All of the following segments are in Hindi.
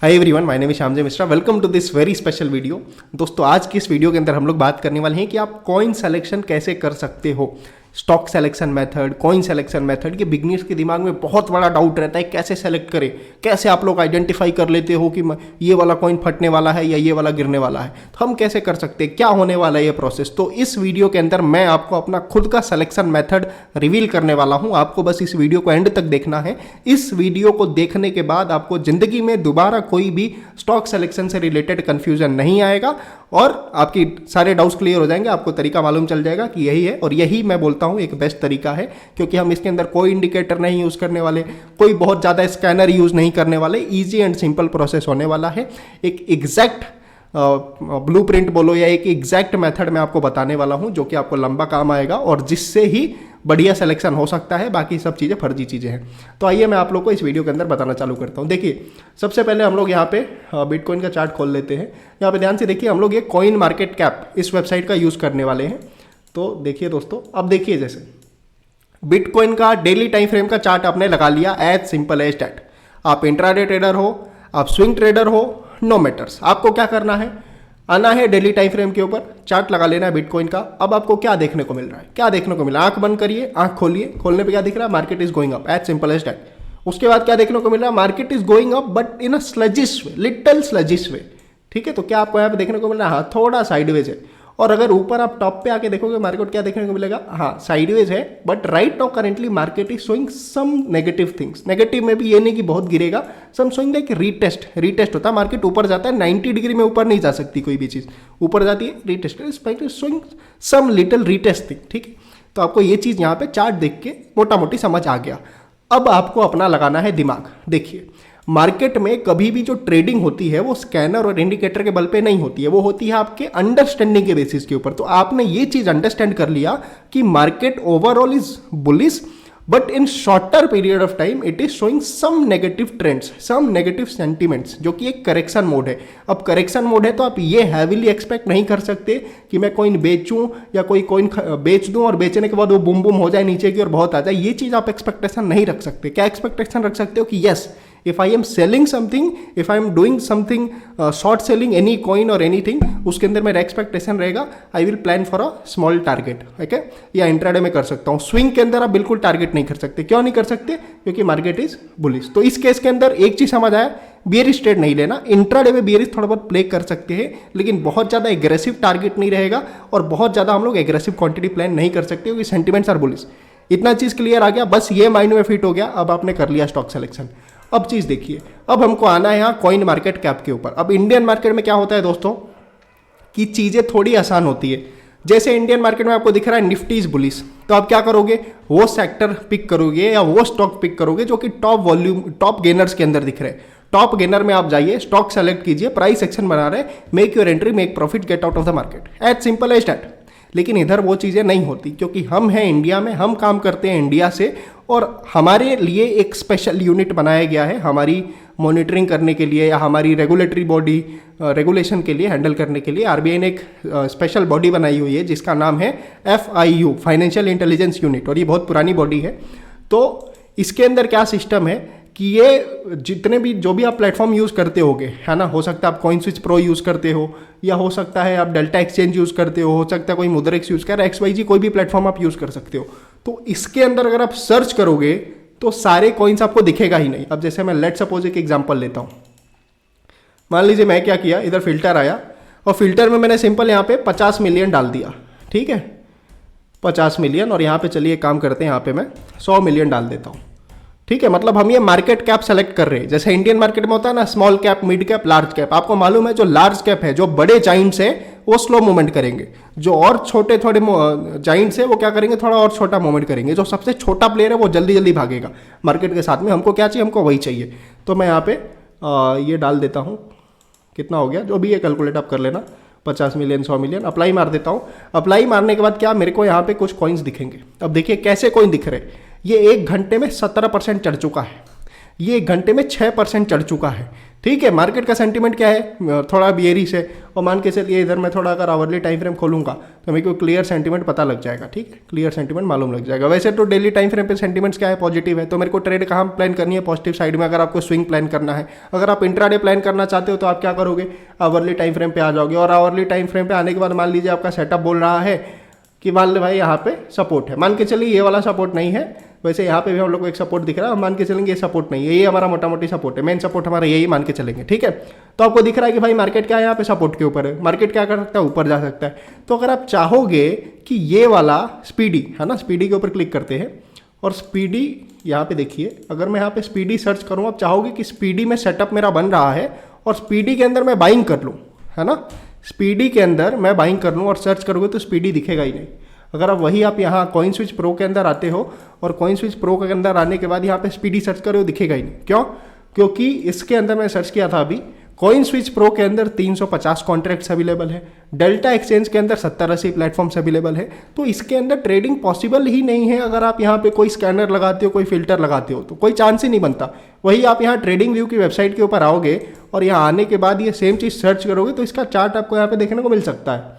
Hi everyone, my name is Shyamji Mishra. Welcome to this very special video. दोस्तों, आज की इस वीडियो के अंदर हम लोग बात करने वाले हैं कि आप कॉइन सिलेक्शन कैसे कर सकते हो। Stock selection method, coin selection method के बिगनर्स के दिमाग में बहुत बड़ा डाउट रहता है, कैसे सेलेक्ट करें, कैसे आप लोग आइडेंटिफाई कर लेते हो कि ये वाला कॉइन फटने वाला है या ये वाला गिरने वाला है, तो हम कैसे कर सकते हैं, क्या होने वाला है ये प्रोसेस। तो इस वीडियो के अंदर मैं आपको अपना खुद का सिलेक्शन मेथड रिवील करने वाला हूं। आपको बस इस वीडियो को एंड तक देखना है। इस वीडियो को देखने के बाद आपको जिंदगी में दोबारा कोई भी स्टॉक सिलेक्शन से रिलेटेड कंफ्यूजन नहीं आएगा और आपकी सारे डाउट्स क्लियर हो जाएंगे। आपको तरीका मालूम चल जाएगा कि यही है, और यही मैं बोलता हूं एक बेस्ट तरीका है, क्योंकि हम इसके अंदर कोई इंडिकेटर नहीं यूज करने वाले, कोई बहुत ज़्यादा स्कैनर यूज नहीं करने वाले। इजी एंड सिंपल प्रोसेस होने वाला है। एक एग्जैक्ट ब्लूप्रिंट बोलो या एक एग्जैक्ट मेथड मैं आपको बताने वाला हूं, जो कि आपको लंबा काम आएगा और जिससे ही बढ़िया सिलेक्शन हो सकता है। बाकी सब चीज़ें फर्जी चीज़ें हैं। तो आइए मैं आप लोग को इस वीडियो के अंदर बताना चालू करता हूं। देखिए, सबसे पहले हम लोग यहाँ पे बिटकॉइन का चार्ट खोल लेते हैं। यहाँ पे ध्यान से देखिए, हम लोग ये कॉइन मार्केट कैप इस वेबसाइट का यूज़ करने वाले हैं। तो देखिए दोस्तों, अब देखिए, जैसे बिटकॉइन का डेली टाइम फ्रेम का चार्ट आपने लगा लिया, एज सिंपल एज दैट। आप इंट्राडे ट्रेडर हो, आप स्विंग ट्रेडर हो, नो मैटर्स। आपको क्या करना है, आना है डेली टाइम फ्रेम के ऊपर, चार्ट लगा लेना है बिटकॉइन का। अब आपको क्या देखने को मिल रहा है, क्या देखने को मिला, आंख बंद करिए, आंख खोलिए, खोलने पे क्या दिख रहा है, market is going up, as simple as that. उसके बाद क्या देखने को मिल रहा है, market is going up but in a sluggish way, little sluggish way. ठीक है, तो क्या आपको यहाँ पे देखने को मिल रहा है, हाँ थोड़ा साइडवेज है। और अगर ऊपर आप टॉप पे आके देखोगे मार्केट, क्या देखने को मिलेगा, हाँ साइडवेज है, but right now currently market is showing some negative things. Negative में भी ये नहीं कि बहुत गिरेगा, सम शोइंग लाइक रीटेस्ट होता है। मार्केट ऊपर जाता है, 90 डिग्री में ऊपर नहीं जा सकती कोई भी चीज़, ऊपर जाती है retest, showing some little retest thing. ठीक है, तो आपको ये चीज़ यहाँ पे चार्ट देख के मोटा मोटी समझ आ गया। अब आपको अपना लगाना है दिमाग। देखिए, मार्केट में कभी भी जो ट्रेडिंग होती है वो स्कैनर और इंडिकेटर के बल पे नहीं होती है, वो होती है आपके अंडरस्टैंडिंग के बेसिस के ऊपर। तो आपने ये चीज अंडरस्टैंड कर लिया कि market overall is bullish, but in shorter period of time it is showing some negative trends, some negative sentiments, जो कि एक करेक्शन मोड है। अब करेक्शन मोड है तो आप ये हैवीली एक्सपेक्ट नहीं कर सकते कि मैं कॉइन बेचूं या कोई कॉइन बेच दूं और बेचने के बाद वो बुम बुम हो जाए नीचे की और बहुत आ जाए। ये चीज आप एक्सपेक्टेशन नहीं रख सकते। क्या एक्सपेक्टेशन रख सकते हो कि yes, if I am selling something, if I am doing something short selling any coin or anything, उसके अंदर मेरा एक्सपेक्टेशन रहेगा I will plan for a small target, okay. या इंट्राडे में कर सकता हूँ। स्विंग के अंदर आप बिल्कुल टारगेट नहीं कर सकते। क्यों नहीं कर सकते, क्योंकि मार्केट इज बुलिश। तो इस केस के अंदर एक चीज समझ आया, बियरिश ट्रेड नहीं लेना। इंट्राडे में बियरिश थोड़ा बहुत प्ले कर सकते हैं, लेकिन बहुत ज़्यादा एग्रेसिव टारगेट नहीं रहेगा और बहुत ज़्यादा हम लोग एग्रेसिव क्वांटिटी प्लान नहीं कर सकते, क्योंकि सेंटिमेंट्स आर बुलिश। इतना चीज़ क्लियर आ गया, बस ये माइंड में फिट हो गया। अब आपने कर लिया स्टॉक सिलेक्शन। अब चीज देखिए, अब हमको आना है यहाँ कॉइन मार्केट कैप के ऊपर। अब इंडियन मार्केट में क्या होता है दोस्तों, कि चीजें थोड़ी आसान होती है। जैसे इंडियन मार्केट में आपको दिख रहा है निफ्टी इज बुलिश, तो आप क्या करोगे, वो सेक्टर पिक करोगे या वो स्टॉक पिक करोगे जो कि टॉप वॉल्यूम, टॉप गेनर्स के अंदर दिख रहे हैं। टॉप गेनर में आप जाइए, स्टॉक सेलेक्ट कीजिए, प्राइस सेक्शन बना रहे, make your entry, make profit, get out of the market, as simple as that. लेकिन इधर वो चीज़ें नहीं होती, क्योंकि हम हैं इंडिया में, हम काम करते हैं इंडिया से, और हमारे लिए एक स्पेशल यूनिट बनाया गया है हमारी मॉनिटरिंग करने के लिए या हमारी रेगुलेटरी बॉडी रेगुलेशन के लिए हैंडल करने के लिए। आरबीआई ने एक स्पेशल बॉडी बनाई हुई है जिसका नाम है FIU, फाइनेंशियल इंटेलिजेंस यूनिट, और ये बहुत पुरानी बॉडी है। तो इसके अंदर क्या सिस्टम है कि ये जितने भी जो भी आप प्लेटफॉर्म यूज़ करते होगे, है ना, हो सकता है आप कॉइन स्विच प्रो यूज़ करते हो, या हो सकता है आप डेल्टा एक्सचेंज यूज़ करते हो सकता है कोई मुद्रेक्स यूज़ कर, XYZ कोई भी प्लेटफॉर्म आप यूज़ कर सकते हो। तो इसके अंदर अगर आप सर्च करोगे तो सारे कॉइन्स आपको दिखेगा ही नहीं। अब जैसे मैं लेट सपोज एक एग्जांपल लेता हूँ। मान लीजिए मैं क्या किया, इधर फिल्टर आया और फिल्टर में मैंने सिंपल यहाँ पे 50 मिलियन डाल दिया। ठीक है, 50 मिलियन, और यहाँ पे चलिए काम करते हैं, यहाँ पे मैं 100 मिलियन डाल देता हूँ। ठीक है, मतलब हम ये मार्केट कैप सेलेक्ट कर रहे हैं। जैसे इंडियन मार्केट में होता है ना, small cap, mid cap, large cap. आपको मालूम है जो लार्ज कैप है, जो बड़े जाइंट्स है, वो स्लो मूवमेंट करेंगे। जो और छोटे थोड़े जाइंट्स है वो क्या करेंगे, थोड़ा और छोटा मूवमेंट करेंगे। जो सबसे छोटा प्लेयर है वो जल्दी जल्दी भागेगा मार्केट के साथ में। हमको क्या चाहिए, हमको वही चाहिए। तो मैं यहाँ पे ये डाल देता हूँ, कितना हो गया, जो भी ये कैलकुलेट आप कर लेना, 50 मिलियन, 100 मिलियन, अप्लाई मार देता हूँ। अप्लाई मारने के बाद क्या, मेरे को यहाँ पे कुछ कॉइन्स दिखेंगे। अब देखिए कैसे कॉइन दिख रहे, ये 1 घंटे में 17% चढ़ चुका है। ये 1 घंटे में 6% चढ़ चुका है। ठीक है, मार्केट का सेंटीमेंट क्या है, थोड़ा बियरिश है। और मान के चलिए इधर मैं थोड़ा अगर आवरली टाइम फ्रेम खोलूंगा तो मेरे को क्लियर सेंटीमेंट पता लग जाएगा। ठीक है, क्लियर सेंटीमेंट मालूम लग जाएगा। वैसे तो डेली टाइम फ्रेम पे सेंटीमेंट्स क्या है, पॉजिटिव है। तो मेरे को ट्रेड कहाँ प्लान करनी है, पॉजिटिव साइड में। अगर आपको स्विंग प्लान करना है, अगर आप इंट्राडे प्लान करना चाहते हो तो आप क्या करोगे, आवरली टाइम फ्रेम पे आ जाओगे। और आवरली टाइम फ्रेम पे आने के बाद मान लीजिए आपका सेटअप बोल रहा है कि मान लो भाई यहाँ पे सपोर्ट है, मान के चलिए ये वाला सपोर्ट नहीं है। वैसे यहाँ पे भी हम लोग को एक सपोर्ट दिख रहा है, मान के चलेंगे ये सपोर्ट नहीं है, ये हमारा मोटा मोटी सपोर्ट है, मेन सपोर्ट हमारा यही मान के चलेंगे। ठीक है, तो आपको दिख रहा है कि भाई मार्केट क्या है, यहाँ पे सपोर्ट के ऊपर है, मार्केट क्या कर सकता है, ऊपर जा सकता है। तो अगर आप चाहोगे कि ये वाला स्पीडी है ना, स्पीडी के ऊपर क्लिक करते हैं और स्पीडी यहाँ पे देखिए, अगर मैं यहाँ पे स्पीडी सर्च करूँ, आप चाहोगे कि स्पीडी में सेटअप मेरा बन रहा है और स्पीडी के अंदर मैं बाइंग कर लूँ, है ना, स्पीडी के अंदर मैं बाइंग कर लूँ और सर्च करोगे तो स्पीडी दिखेगा ही नहीं। अगर आप वही आप यहाँ कॉइन स्विच प्रो के अंदर आते हो और कॉइन स्विच प्रो के अंदर आने के बाद यहाँ पे स्पीडी सर्च करो, दिखेगा ही नहीं। क्यों? क्योंकि इसके अंदर मैं सर्च किया था अभी, कॉइन स्विच प्रो के अंदर 350 कॉन्ट्रैक्ट्स अवेलेबल है, डेल्टा एक्सचेंज के अंदर 70-80 प्लेटफॉर्म्स अवेलेबल है। तो इसके अंदर ट्रेडिंग पॉसिबल ही नहीं है अगर आप यहाँ पे कोई स्कैनर लगाते हो, कोई फिल्टर लगाते हो, तो कोई चांस ही नहीं बनता। वही आप यहाँ ट्रेडिंग व्यू की वेबसाइट के ऊपर आओगे और यहाँ आने के बाद ये सेम चीज़ सर्च करोगे तो इसका चार्ट आपको यहाँ पे देखने को मिल सकता है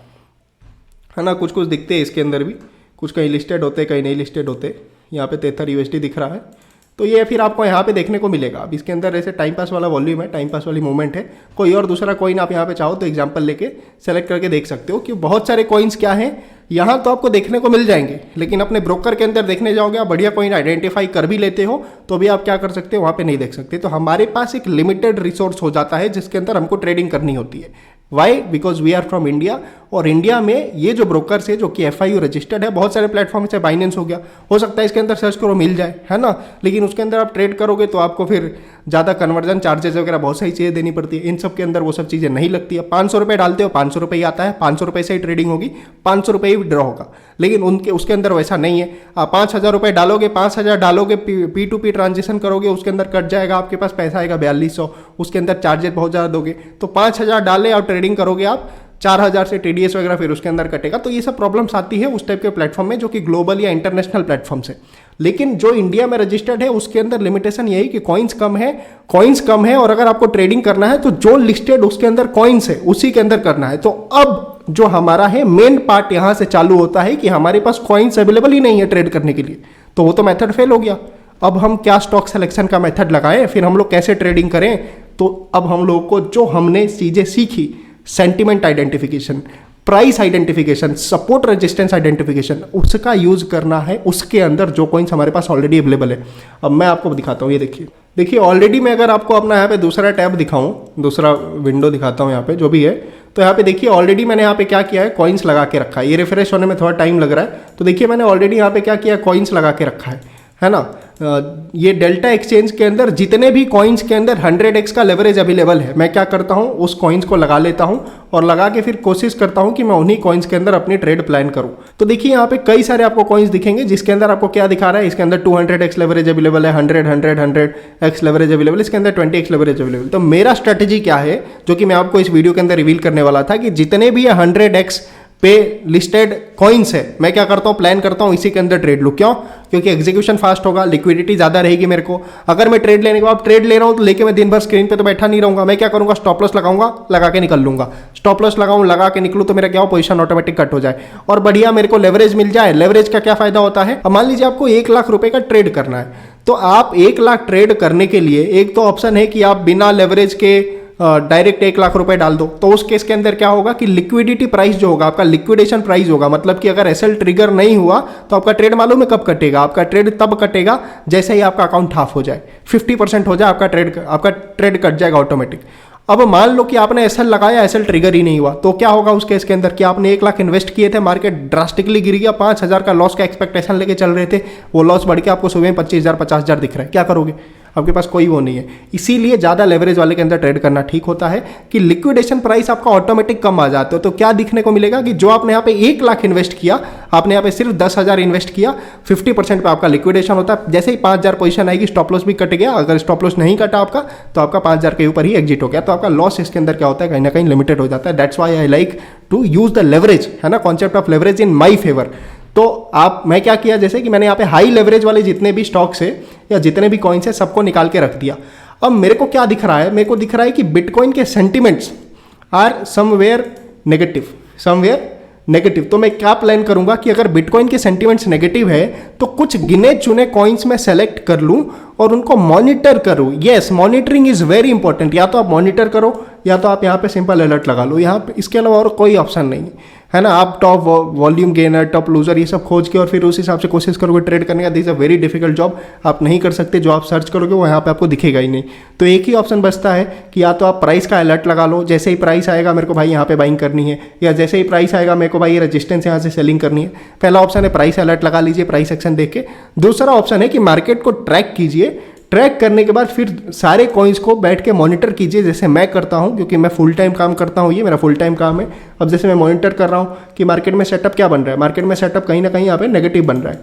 ना। कुछ कुछ दिखते हैं इसके अंदर भी, कुछ कहीं लिस्टेड होते कहीं नहीं लिस्टेड होते। यहाँ पे Tether USD दिख रहा है, तो ये फिर आपको यहाँ पे देखने को मिलेगा। अब इसके अंदर ऐसे टाइम पास वाला वॉल्यूम है, टाइम पास वाली मूवमेंट है। कोई और दूसरा कॉइन आप यहाँ पे चाहो तो एग्जांपल लेके सेलेक्ट करके देख सकते हो कि बहुत सारे कॉइन्स क्या हैं यहाँ तो आपको देखने को मिल जाएंगे। लेकिन अपने ब्रोकर के अंदर देखने जाओगे, आप बढ़िया कॉइन आइडेंटिफाई कर भी लेते हो तो भी आप क्या कर सकते हो, वहाँ पे नहीं देख सकते। तो हमारे पास एक लिमिटेड रिसोर्स हो जाता है जिसके अंदर हमको ट्रेडिंग करनी होती है। Why? Because we are from India, और इंडिया में ये जो ब्रोकर्स है जो कि FIU रजिस्टर्ड है, बहुत सारे प्लेटफॉर्म से बाइनेंस हो गया, हो सकता है इसके अंदर सर्च करो मिल जाए, है ना। लेकिन उसके अंदर आप ट्रेड करोगे तो आपको फिर ज़्यादा कन्वर्जन चार्जेस वगैरह बहुत सारी चीज़ें देनी पड़ती है। इन सब के अंदर वो सब चीज़ें नहीं लगती है। 500 रुपये डालते हो, 500 रुपये ही आता है, 500 रुपये से ही ट्रेडिंग होगी, 500 रुपये ही विड्रॉ होगा। लेकिन उसके अंदर वैसा नहीं है। आप 5000 रुपये डालोगे, 5000 डालोगे, P2P ट्रांजेक्शन करोगे, उसके अंदर कट जाएगा, आपके पास पैसा आएगा 4200, उसके अंदर चार्जेस बहुत ज़्यादा दोगे। तो 5000 डाले और ट्रेडिंग करोगे आप 4000 से TDS वगैरह फिर उसके अंदर कटेगा। तो ये सब प्रॉब्लम्स आती है उस टाइप के प्लेटफॉर्म में जो कि ग्लोबल या इंटरनेशनल प्लेटफॉर्म से। लेकिन जो इंडिया में रजिस्टर्ड है उसके अंदर लिमिटेशन यही कि कॉइन्स कम है और अगर आपको ट्रेडिंग करना है तो जो लिस्टेड उसके अंदर कॉइन्स है उसी के अंदर करना है। तो अब जो हमारा है मेन पार्ट यहाँ से चालू होता है कि हमारे पास कॉइन्स अवेलेबल ही नहीं है ट्रेड करने के लिए, तो वो तो मेथड फेल हो गया। अब हम क्या स्टॉक सिलेक्शन का मेथड लगाएं, फिर हम लोग कैसे ट्रेडिंग करें? तो अब हम लोग को जो हमने चीजें सीखी, sentiment identification, price identification, support resistance identification, उसका यूज करना है उसके अंदर जो कॉइन्स हमारे पास ऑलरेडी अवेलेबल है। अब मैं आपको दिखाता हूँ, ये देखिए ऑलरेडी मैं अगर आपको अपना यहाँ पे दूसरा टैब दिखाऊं, दूसरा विंडो दिखाता हूँ यहाँ पे जो भी है, तो यहाँ पे देखिए ऑलरेडी मैंने यहाँ पे क्या किया है, कॉइन्स लगा के रखा है। ये रिफ्रेश होने में थोड़ा टाइम लग रहा है, तो देखिए मैंने ऑलरेडी यहाँ पे क्या किया, कॉइन्स लगा के रखा है ना। ये डेल्टा एक्सचेंज के अंदर जितने भी कॉइन्स के अंदर 100x का लेवरेज अवेलेबल है, मैं क्या करता हूँ उस कॉइन्स को लगा लेता हूँ और लगा के फिर कोशिश करता हूँ कि मैं उन्हीं कॉइन्स के अंदर अपनी ट्रेड प्लान करूँ। तो देखिए यहाँ पे कई सारे आपको कॉइन्स दिखेंगे जिसके अंदर आपको क्या दिखा रहा है, इसके अंदर 200x लेवरेज अवेलेबल है, 100x लेवरेज अवेलेबल, इसके अंदर 20x लेवरेज अवेलेबल। तो मेरा स्ट्रेटेजी क्या है जो कि मैं आपको इस वीडियो के अंदर रिवील करने वाला था कि जितने भी 100x पे लिस्टेड कॉइन्स है, मैं क्या करता हूँ, प्लान करता हूँ इसी के अंदर ट्रेड लूँ। क्यों? क्योंकि एग्जीक्यूशन फास्ट होगा, लिक्विडिटी ज़्यादा रहेगी मेरे को। अगर मैं ट्रेड लेने के बाद ट्रेड ले रहा हूँ तो लेके मैं दिन भर स्क्रीन पे तो बैठा नहीं रहूँगा, मैं क्या करूँगा, स्टॉप लॉस लगाऊंगा, लगा के निकल लूँगा। स्टॉप लॉस लगाऊँ, लगा के निकलूँ तो मेरा क्या हो, पोजीशन ऑटोमेटिक कट हो जाए और बढ़िया मेरे को लेवरेज मिल जाए। लेवरेज का क्या फायदा होता है, अब मान लीजिए आपको 1 लाख रुपए का ट्रेड करना है, तो आप 1 लाख ट्रेड करने के लिए एक तो ऑप्शन है कि आप बिना लेवरेज के डायरेक्ट 1 लाख रुपए डाल दो। तो उस केस के अंदर क्या होगा कि लिक्विडिटी प्राइस जो होगा आपका, लिक्विडेशन प्राइस होगा, मतलब कि अगर एसएल ट्रिगर नहीं हुआ तो आपका ट्रेड मालूम है कब कटेगा, आपका ट्रेड तब कटेगा जैसे ही आपका अकाउंट हाफ हो जाए, 50% हो जाए, आपका ट्रेड कट जाएगा ऑटोमेटिक। अब मान लो कि आपने एसएल लगाया, एसएल ट्रिगर ही नहीं हुआ, तो क्या होगा उस केस के अंदर कि आपने 1 लाख इन्वेस्ट किए थे, मार्केट ड्रास्टिकली गिर गया, 5000 का लॉस का एक्सपेक्टेशन लेके चल रहे थे, वो लॉस बढ़ के आपको सुबह 25000 50,000 दिख रहा है, क्या करोगे? आपके पास कोई वो नहीं है। इसीलिए ज़्यादा लेवरेज वाले के अंदर ट्रेड करना ठीक होता है कि लिक्विडेशन प्राइस आपका ऑटोमेटिक कम आ जाता है। तो क्या दिखने को मिलेगा कि जो आपने यहाँ पे 1 लाख इन्वेस्ट किया, आपने यहाँ पे सिर्फ 10,000 इन्वेस्ट किया, 50% पे आपका लिक्विडेशन होता है। जैसे ही 5000 पोजीशन आएगी, स्टॉप लॉस भी कट गया। अगर स्टॉप लॉस नहीं कटा आपका तो आपका 5000 के ऊपर ही एग्जिट हो गया, तो आपका लॉस इसके अंदर क्या होता है, कहीं ना कहीं लिमिटेड हो जाता है। That's why I like to use the leverage, है ना, concept of leverage in my favour. तो मैं क्या किया, जैसे कि मैंने यहाँ पे हाई लेवरेज वाले जितने भी स्टॉक्स है या जितने भी कॉइन्स है सबको निकाल के रख दिया। अब मेरे को क्या दिख रहा है, मेरे को दिख रहा है कि बिटकॉइन के सेंटिमेंट्स आर समवेयर नेगेटिव। तो मैं क्या प्लान करूंगा कि अगर बिटकॉइन के सेंटिमेंट्स नेगेटिव है तो कुछ गिने चुने कॉइन्स में सेलेक्ट कर लूं और उनको मॉनिटर करूं। Yes, monitoring is very important. या तो आप मॉनिटर करो या तो आप यहाँ पे सिंपल अलर्ट लगा लो। यहाँ पे इसके अलावा और कोई ऑप्शन नहीं है ना। आप top volume gainer, top loser ये सब खोज के और फिर उस हिसाब से कोशिश करोगे ट्रेड करने का। This is a very difficult job, आप नहीं कर सकते। जो आप सर्च करोगे वो यहाँ पे आपको दिखेगा ही नहीं। तो एक ही ऑप्शन बचता है कि या तो आप प्राइस का अलर्ट लगा लो, जैसे ही प्राइस आएगा मेरे को भाई यहाँ पे बाइंग करनी है, या जैसे ही प्राइस आएगा मेरे को भाई ये रेजिस्टेंस यहाँ से सेलिंग करनी है। पहला ऑप्शन है प्राइस अलर्ट लगा लीजिए, प्राइस एक्शन देख के। दूसरा ऑप्शन है कि मार्केट को ट्रैक कीजिए, ट्रैक करने के बाद फिर सारे कॉइन्स को बैठ के मॉनिटर कीजिए, जैसे मैं करता हूं, क्योंकि मैं फुल टाइम काम करता हूं, ये मेरा फुल टाइम काम है। अब जैसे मैं मॉनिटर कर रहा हूं कि मार्केट में सेटअप क्या बन रहा है, मार्केट में सेटअप कहीं ना कहीं यहाँ पे नेगेटिव बन रहा है।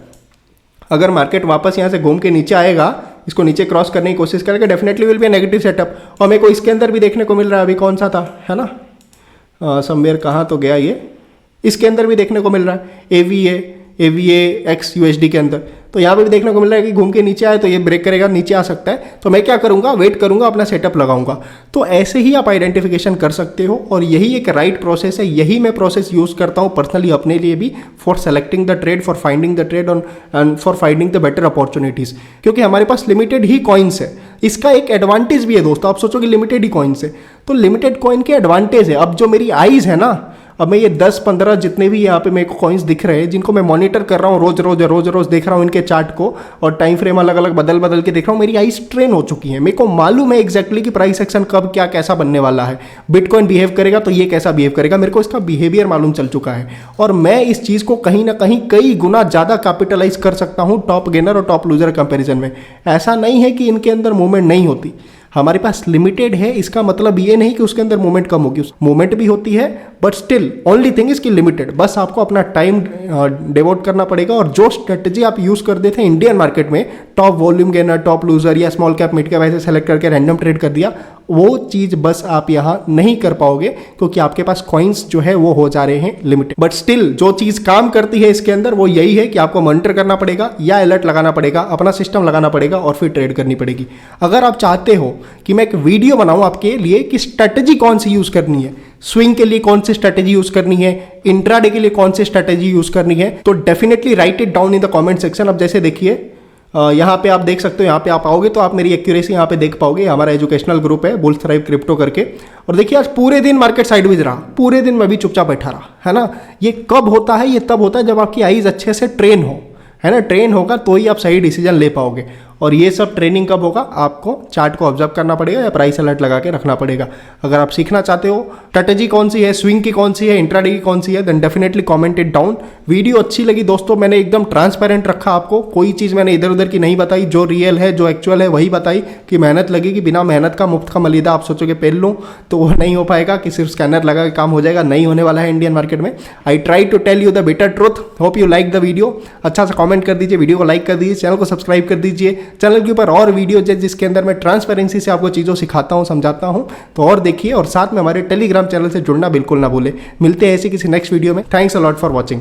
अगर मार्केट वापस यहाँ से घूम के नीचे आएगा, इसको नीचे क्रॉस करने की कोशिश करेगा, definitely will be negative setup. और मेरे को इसके अंदर भी देखने को मिल रहा है, अभी कौन सा था, है ना, समवेयर कहाँ तो गया ये, इसके अंदर भी देखने को मिल रहा है AVA XUSD के अंदर। तो यहाँ पे भी देखने को मिल रहा है कि घूम के नीचे आए तो ये ब्रेक करेगा, नीचे आ सकता है। तो मैं क्या करूँगा, वेट करूँगा, अपना सेटअप लगाऊंगा। तो ऐसे ही आप आइडेंटिफिकेशन कर सकते हो और यही एक राइट प्रोसेस है। यही मैं प्रोसेस यूज़ करता हूँ पर्सनली अपने लिए भी, for selecting the trade, for finding the trade and for finding the better opportunities. क्योंकि हमारे पास लिमिटेड ही कॉइन्स है। इसका एक एडवांटेज भी है दोस्तों, आप सोचो कि लिमिटेड ही कॉइन्स है तो लिमिटेड कॉइन के एडवांटेज है। अब जो मेरी आईज है ना, अब मैं ये 10-15 जितने भी यहाँ पे मेरे को कॉइन्स दिख रहे हैं, जिनको मैं मॉनिटर कर रहा हूँ, रोज देख रहा हूँ इनके चार्ट को और टाइम फ्रेम अलग अलग बदल के देख रहा हूँ, मेरी आईज ट्रेन हो चुकी है। मेरे को मालूम है एग्जैक्टली कि प्राइस एक्शन कब क्या कैसा बनने वाला है, बिटकॉइन बिहेव करेगा तो ये कैसा बिहेव करेगा, मेरे को इसका बिहेवियर मालूम चल चुका है। और मैं इस चीज़ को कहीं ना कहीं कई गुना ज़्यादा कैपिटलाइज कर सकता हूँ टॉप गेनर और टॉप लूजर कंपेरिजन में। ऐसा नहीं है कि इनके अंदर मूवमेंट नहीं होती, हमारे पास लिमिटेड है, इसका मतलब ये नहीं कि उसके अंदर मूवमेंट कम होगी, मूवमेंट भी होती है, बट स्टिल ओनली थिंग इसकी लिमिटेड। बस आपको अपना टाइम डिवोट करना पड़ेगा। और जो स्ट्रेटजी आप यूज करते थे इंडियन मार्केट में, top volume gainer, top loser या स्मॉल कैप मिड कैप ऐसे सेलेक्ट करके रैंडम ट्रेड कर दिया, वो चीज बस आप यहाँ नहीं कर पाओगे क्योंकि आपके पास कॉइन्स जो है वो हो जा रहे हैं लिमिटेड। बट स्टिल जो चीज काम करती है इसके अंदर वो यही है कि आपको मॉनिटर करना पड़ेगा या अलर्ट लगाना पड़ेगा, अपना सिस्टम लगाना पड़ेगा और फिर ट्रेड करनी पड़ेगी। अगर आप चाहते हो कि मैं एक वीडियो बनाऊं आपके लिए कि स्ट्रेटजी कौन सी यूज करनी है, स्विंग के लिए कौन सी स्ट्रेटजी यूज करनी है, इंट्राडे के लिए कौन सी स्ट्रेटजी यूज करनी है, तो definitely right it down in the comment section. अब जैसे देखिए यहाँ पे आप देख सकते हो, यहाँ पे आप आओगे तो आप मेरी एक्यूरेसी यहाँ पे देख पाओगे। हमारा एजुकेशनल ग्रुप है बुल्स थ्राइव क्रिप्टो करके। और देखिए आज पूरे दिन मार्केट साइडवेज रहा, पूरे दिन मैं भी चुपचाप बैठा रहा, है ना। ये कब होता है, ये तब होता है जब आपकी आईज अच्छे से ट्रेन हो, है ना। ट्रेन होगा तो ही आप सही डिसीजन ले पाओगे। और ये सब ट्रेनिंग कब होगा, आपको चार्ट को ऑब्जर्व करना पड़ेगा या प्राइस अलर्ट लगा के रखना पड़ेगा। अगर आप सीखना चाहते हो स्ट्रेटजी कौन सी है, स्विंग की कौन सी है, इंट्राडे की कौन सी है, then definitely comment it down. Video अच्छी लगी दोस्तों, मैंने एकदम ट्रांसपेरेंट रखा आपको, कोई चीज़ मैंने इधर उधर की नहीं बताई, जो रियल है जो एक्चुअल है वही बताई। कि मेहनत लगेगी, बिना मेहनत का मुफ्त का मलीदा आप सोचोगे पहन लूँ तो वो नहीं हो पाएगा कि सिर्फ स्कैनर लगा के काम हो जाएगा, नहीं होने वाला है इंडियन मार्केट में। I try to tell you the better truth. Hope you like the video. अच्छा सा कमेंट कर दीजिए, वीडियो को लाइक कर दीजिए, चैनल को सब्सक्राइब कर दीजिए। चैनल के ऊपर और वीडियो जिसके अंदर मैं ट्रांसपेरेंसी से आपको चीज़ों सिखाता हूं, समझाता हूं, तो और देखिए। और साथ में हमारे टेलीग्राम चैनल से जुड़ना बिल्कुल ना भूले। मिलते हैं ऐसे किसी नेक्स्ट वीडियो में। Thanks a lot for watching.